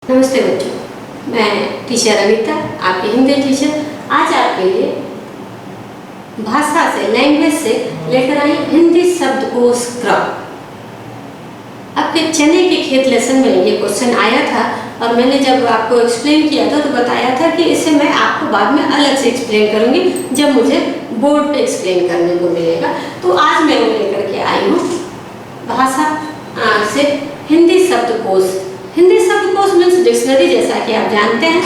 नमस्ते बच्चों, मैं टीचर अनीता, आपकी हिंदी टीचर। आज आपके लिए भाषा से, लैंग्वेज से लेकर आई हिंदी शब्दकोश क्रम। आपके चने के खेत लेसन में ये क्वेश्चन आया था और मैंने जब आपको एक्सप्लेन किया था तो बताया था कि इसे मैं आपको बाद में अलग से एक्सप्लेन करूँगी जब मुझे बोर्ड पे एक्सप्लेन करने को मिलेगा। तो आज मैं वो लेकर के आई हूँ भाषा से हिंदी शब्दकोश। हिंदी शब्दकोश मीन्स डिक्शनरी, जैसा कि आप जानते हैं।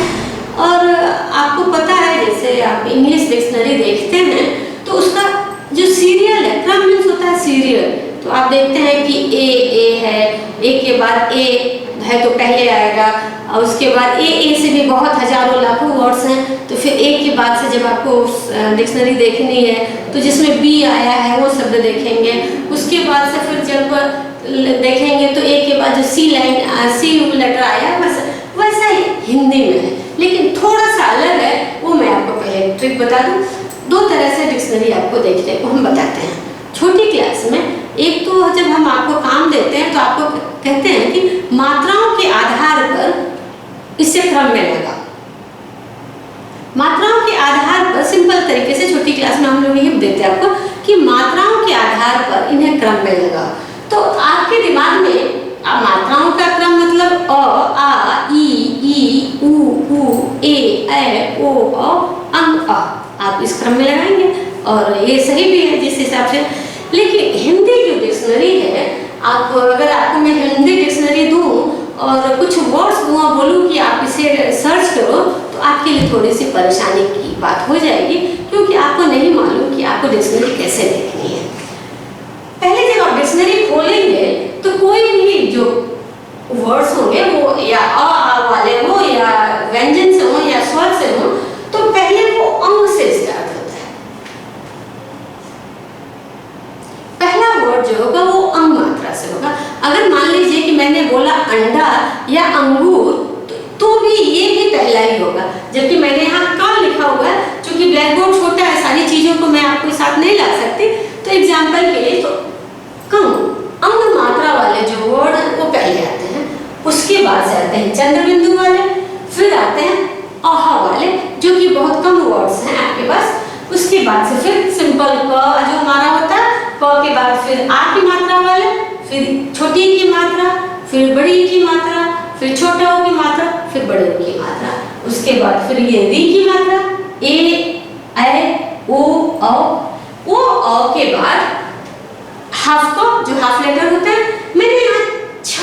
और आपको पता है, जैसे आप इंग्लिश डिक्शनरी देखते हैं तो उसका जो सीरियल है, क्रम मीन्स होता है सीरियल। तो आप देखते हैं कि ए है, ए के बाद ए है तो पहले आएगा, और उसके बाद ए से भी बहुत हजारों लाखों वर्ड्स हैं। तो फिर ए के बाद से जब आपको डिक्शनरी देखनी है तो जिसमें बी आया है वो शब्द देखेंगे। उसके बाद से फिर जब देखेंगे तो ए के बाद जो सी लेटर आया वैसा ही हिंदी में है, लेकिन थोड़ा सा अलग है। वो मैं आपको पहले ट्रिक बता दूं। दो तरह से डिक्शनरी आपको देखने को हम बताते हैं छोटी क्लास में। एक तो जब हम आपको काम देते हैं तो आपको कहते हैं कि मात्राओं के आधार पर इसे क्रम में लगा। मात्राओं के आधार पर सिंपल तरीके से छोटी क्लास में हम लोग ये देते हैं आपको कि मात्राओं के आधार पर इन्हें क्रम में लगा। तो आपके दिमाग में मात्राओं का क्रम मतलब अ, आ, ई, उ, ए, ओ, अंग अ। आप इस क्रम में लगाएंगे और ये सही भी है जिस हिसाब से। लेकिन हिंदी जो डिक्शनरी है, आप अगर आपको मैं हिंदी डिक्शनरी दूं और कुछ वर्ड्स दूँ और बोलूँ कि आप इसे सर्च करो तो आपके लिए थोड़ी सी परेशानी की बात हो जाएगी, क्योंकि आपको नहीं मालूम कि आपको डिक्शनरी कैसे देखनी है। पहले जब आप डिक्शनरी खोलेंगे तो कोई भी जो वर्ड्स होंगे वो या आ वाले हो या व्यंजन से हो या स्वर से हो, तो पहले वो अंग से स्टार्ट होता है। पहला वर्ड जो होगा वो अंग मात्रा से होगा। अगर मान लीजिए कि मैंने बोला अंडा या अंगूर तो भी ये भी पहला ही होगा, जबकि मैंने यहाँ क लिखा हुआ है। चूंकि ब्लैक बोर्ड छोटा है, सारी चीजों को मैं आपके साथ नहीं ला सकती, तो एग्जाम्पल के लिए तो कम अंग मात्रा वाले जो वर्ड हैं वो पहले आते हैं। उसके बाद से आते हैं चंद्र बिंदु वाले, फिर आते हैं आह वाले जो कि बहुत कम वर्ड्स हैं आपके पास। उसके बाद से फिर सिंपल क जो हमारा होता है, क के बाद फिर आ की मात्रा वाले, फिर छोटी की मात्रा, फिर बड़ी की मात्रा, फिर छोटा की मात्रा, फिर बड़े की मात्रा। उसके बाद फिर ये री की मात्रा, ए, ओ, ओ के बाद हाफ को जो हाफ लेटर होता है। मैंने यहाँ छ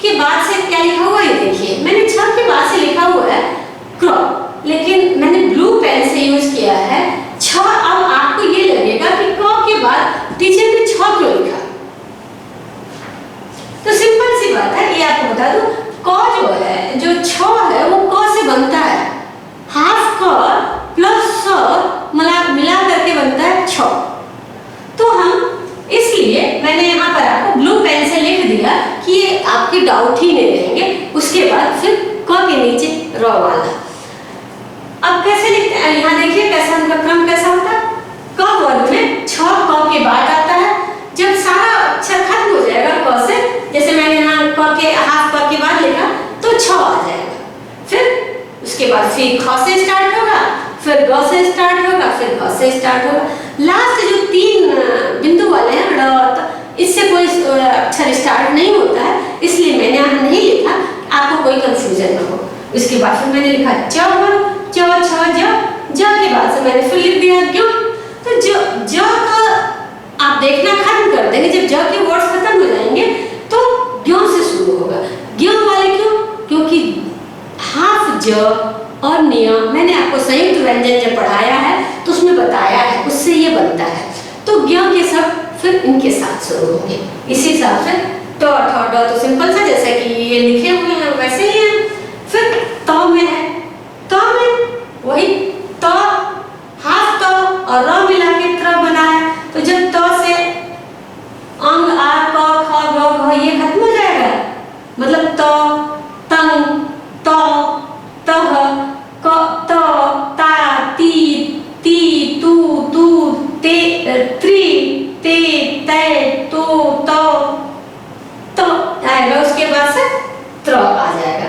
के बाद से क्या लिखा हुआ है, देखिए मैंने छ के बाद से लिखा हुआ है क्रॉ, लेकिन मैंने ब्लू पेन से यूज किया है छ। अब आपको ये लगेगा कि क के बाद टीचर ने छ क्यों लिखा। तो सिंपल सी बात है, ये आपको बता दूं, क जो है, जो छ है वो क से बनता है। हाफ क प्लस स मिला करके बनता है छ। तो हम इसलिए मैंने यहाँ पर आपको ब्लू पेन से लिख दिया कि ये आपके डाउट ही नहीं रहेंगे। उसके बाद फिर क के नीचे र वाला। अब कैसे लिखते हैं, यहाँ देखिए कैसा उनका क्रम कैसा होता है। क वर्ग में छ क के बाद आता है। जब सारा अक्षर खत्म हो जाएगा क से, जैसे मैंने यहाँ क के हाफ क के बाद लिखा तो छ आ जाएगा। फिर उसके बाद फिर ख से स्टार्ट होगा, फिर ग से स्टार्ट होगा, फिर ग से स्टार्ट होगा। लास्ट जो तीन बिंदु वाले हैं ड़, इससे कोई अक्षर स्टार्ट नहीं होता है, इसलिए मैंने यहाँ नहीं लिखा, आपको कोई कंफ्यूजन ना हो। उसके बाद फिर मैंने लिखा च, च, छ, ज के बाद से मैंने फिर लिख दिया ग्यों। तो ज का आप देखना खत्म कर देंगे, जब ज के वर्ड्स खत्म हो जाएंगे तो ग्यों से शुरू होगा। ग्यों वाले क्यों, क्योंकि हाफ ज और नियम मैंने आपको संयुक्त व्यंजन जब पढ़ाया है तो उसमें बताया है, उससे ये बनता है। तो ज्ञ के शब्द फिर इनके साथ शुरू होंगे। इसी हिसाब से ट, ठ, ड तो सिंपल सा, जैसा कि ये लिखे हुए हैं वैसे ही है। फिर त में है, त में वही त, हाफ त और र मिला के त्र बना है। तो जब त से अंग आ, क, ख, ग, घ ये खत्म हो जाएगा, मतलब त, तंग, त, तह, क, त, ता, ती, ती, तू, तू, ते, त्रि, ते, तै, तो, त आएगा। उसके बाद से त्र आ जाएगा।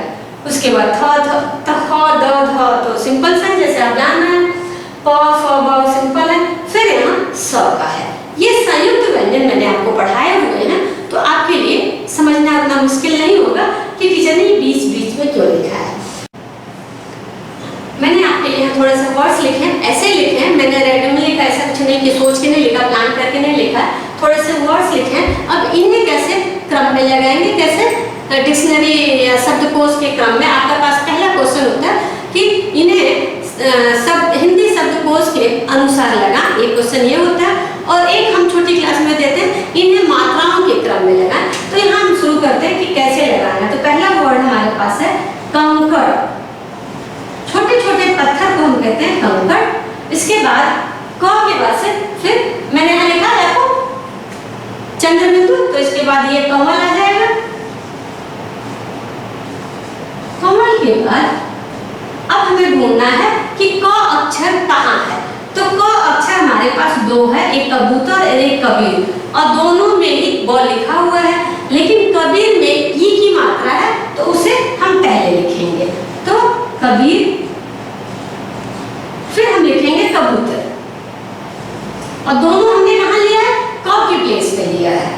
प फ ब सिंपल है, फिर यहाँ स का है। ये संयुक्त व्यंजन मैंने आपको पढ़ाए हुए हैं, तो आपके लिए समझना उतना मुश्किल नहीं होगा कि टीचर ने बीच बीच में क्यों लिखा है। मैंने आपके लिए थोड़ा सा वर्ड्स लिखे हैं, ऐसे लिखे हैं, मैंने रैंडमली का ऐसा कुछ नहीं कि सोच के नहीं लिखा, प्लान करके नहीं लिखा, थोड़े से वर्ड्स लिखे हैं। अब इन्हें कैसे क्रम में लगाएंगे, कैसे डिक्शनरी या शब्दकोश के क्रम में। आपके पास पहला क्वेश्चन होता है कि इन्हें हिंदी शब्दकोश के अनुसार लगा, एक क्वेश्चन ये होता है। और एक हम छोटी क्लास में देते हैं, इन्हें मात्राओं के क्रम में लगाएं। तो यहाँ हम शुरू करते हैं कि कैसे लगाना है। तो पहला वर्ड हमारे पास है कंकड़, छोटे छोटे पत्थर को हम कहते हैं कंकड़। इसके बाद क के बाद से फिर मैंने यहाँ लिखा है आपको चंद्र बिंदु, तो इसके बाद ये कमल आ जाएगा। कमल के बाद अब हमें ढूंढना है कि क अक्षर कहाँ है। तो क अक्षर हमारे पास दो है, एक कबूतर और एक कबीर, और दोनों में ही ब लिखा हुआ है, लेकिन कबीर में ई की मात्रा है, तो उसे हम पहले लिखेंगे। तो कबीर, फिर हम लिखेंगे कबूतर, और दोनों हमने कहाँ लिया है, क के प्लेस पे लिया है।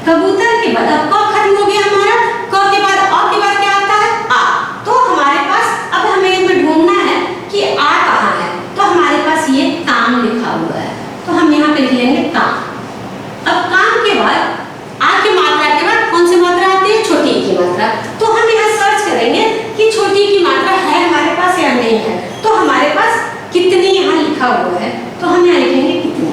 कबूतर के बाद अब क खत्म हो गया हमारा, क के बाद अ के बाद क्या आता है, आ। तो हमारे पास अब हमें इसमें ढूंढना है कि आ कहाँ है। तो हमारे पास ये काम लिखा हुआ है, तो हम यहाँ पे लिख लेंगे काम। अब काम के बाद आ की मात्रा के बाद कौन सी मात्रा आती है, छोटी की मात्रा। तो हम यहाँ सर्च करेंगे कि छोटी की मात्रा है हमारे पास या नहीं है। तो हमारे पास कितनी यहाँ लिखा हुआ है, तो हम यहाँ लिखेंगे कितनी।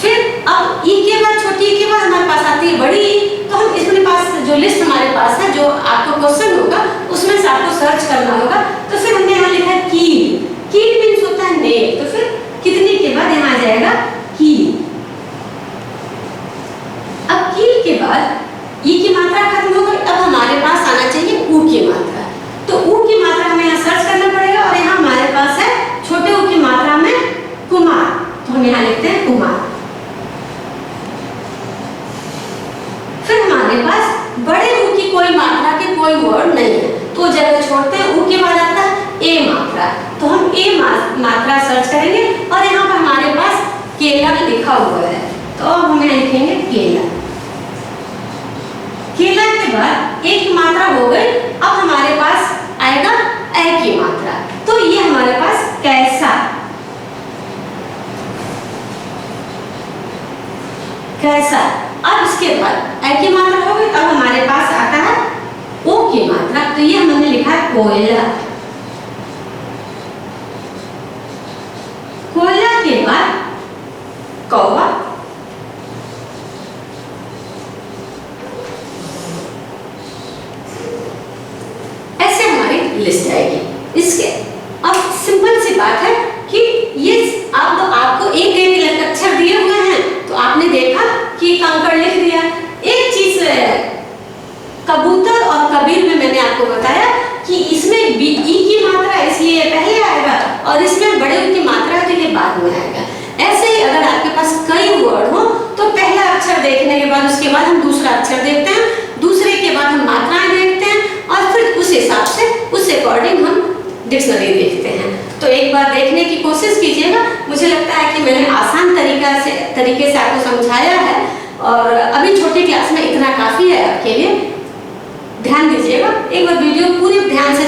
फिर अब ई के बाद छोटी के बाद हमारे पास आती है बड़ी ई। तो हम इसमें पास जो लिस्ट हमारे पास है, जो आपको क्वेश्चन होगा उसमें से आपको सर्च करना होगा। तो फिर हमने यहाँ लिखा है कील। कील मीन्स होता है नेक, तो फिर कितनी के बाद यहाँ आ जाएगा कील। अब कील के बाद ई की मात्रा खत्म हो गई, अब हमारे पास आना चाहिए ऊ की मात्रा। तो ऊ की मात्रा हमें यहाँ सर्च करना पड़ेगा, और यहाँ हमारे पास है छोटे ऊ की मात्रा में कुमार, तो हम यहाँ लिखते हैं कुमार। फिर हमारे पास बड़े ऊ की कोई मात्रा के कोई वर्ड नहीं है, तो जगह छोड़ते हैं, ऊ के बाद आता है ए मात्रा। तो हम ए मात्रा सर्च करेंगे, और यहाँ पर हमारे पास केला लिखा हुआ है, तो अब हम यहाँ लिखेंगे केला। केला के बाद एक मात्रा हो गई, अब हमारे पास आएगा ए की मात्रा। तो ये हमारे पास कैसा, कैसा। अब इसके बाद ए की मात्रा हो गई, अब हमारे पास आता है ओ की मात्रा। तो ये हमने लिखा है कोयला। कोयला के बाद कौवा, ऐसे हमारी लिस्ट आएगी। इसके अब सिंपल सी बात है कि ये अब तो आपको एक एक अक्षर दिए हुए हैं, तो आपने देखा कि कंकड़ लिख दिया। एक चीज कबूतर और कबीर में मैंने आपको बताया कि इसमें ई की मात्रा इसलिए पहले आएगा, और इसमें बड़े ऊ की मात्रा के लिए बाद में आएगा। ऐसे ही अगर आपके पास कई वर्ड हो, तो पहला अक्षर देखने के बाद उसके बाद हम दूसरा अक्षर देखते हैं, दूसरे के बाद हम मात्राएं देखते हैं, और फिर उस हिसाब से उस अकॉर्डिंग हम डिक्शनरी देखते हैं। तो एक बार देखने की कोशिश कीजिएगा। मुझे लगता है कि मैंने आसान तरीके से आपको समझाया है, और अभी छोटी क्लास में इतना काफ़ी है आपके लिए। ध्यान दीजिएगा, एक बार वीडियो पूरी ध्यान से